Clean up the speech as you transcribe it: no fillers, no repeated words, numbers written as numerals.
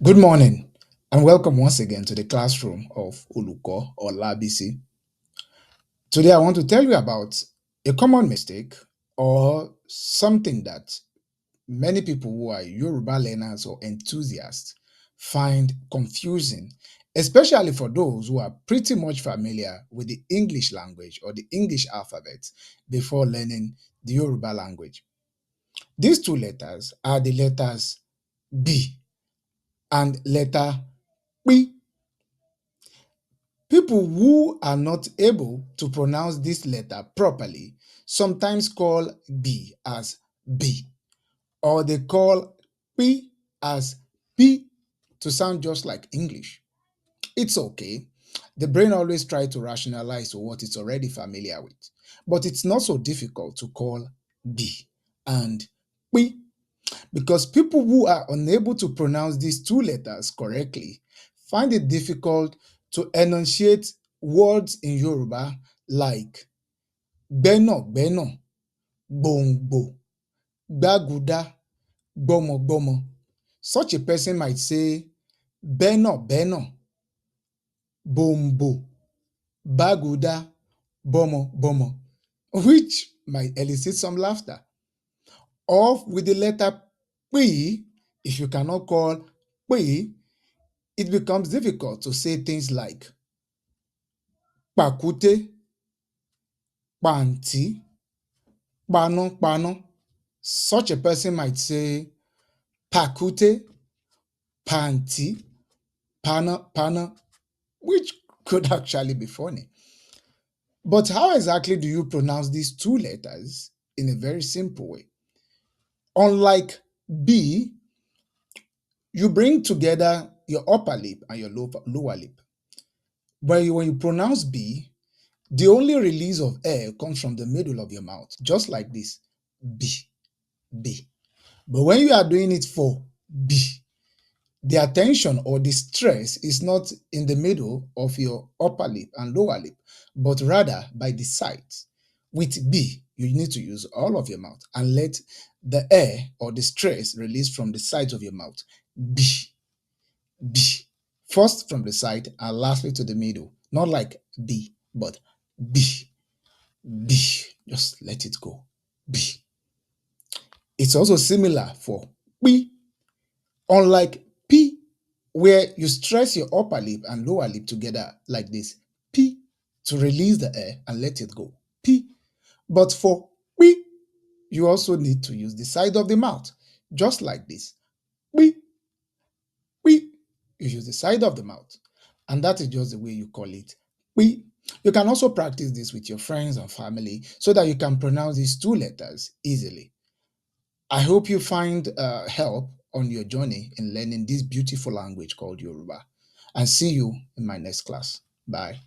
Good morning and welcome once again to the classroom of Uluko or Labisi. Today I want to tell you about a common mistake or something that many people who are Yoruba learners or enthusiasts find confusing, especially for those who are pretty much familiar with the English language or the English alphabet before learning the Yoruba language. These two letters are the letters B and letter P. People who are not able to pronounce this letter properly sometimes call B as B, or they call P as P to sound just like English. It's okay. The brain always tries to rationalize to what it's already familiar with, but it's not so difficult to call B and P because people who are unable to pronounce these two letters correctly find it difficult to enunciate words in Yoruba like gbẹ́nàgbẹ́nà, gbòǹgbò, gbágudá, gbọ́mọgbọ́mọ. Such a person might say bẹ́nàbẹ́nà, bombo, bágudá, bọ́mọbọ́mọ, which might elicit some laughter. Or with the letter P, if you cannot call P, it becomes difficult to say things like pàkúté, pàǹtí, panápaná. Such a person might say pàkúté, pàǹtí, panápaná, which could actually be funny. But how exactly do you pronounce these two letters in a very simple way? Unlike B, you bring together your upper lip and your lower lip. But when you pronounce B, the only release of air comes from the middle of your mouth, just like this, B, B. But when you are doing it for B, the attention or the stress is not in the middle of your upper lip and lower lip, but rather by the sides. With B, you need to use all of your mouth and let the air or the stress release from the sides of your mouth. B, B. First from the side and lastly to the middle. Not like B, but B, B. Just let it go. B. It's also similar for P. Unlike P, where you stress your upper lip and lower lip together like this, P, to release the air and let it go. P. But for P, you also need to use the side of the mouth, just like this. P, P. You use the side of the mouth. And that is just the way you call it. P. You can also practice this with your friends and family so that you can pronounce these two letters easily. I hope you find help on your journey in learning this beautiful language called Yoruba. And see you in my next class. Bye.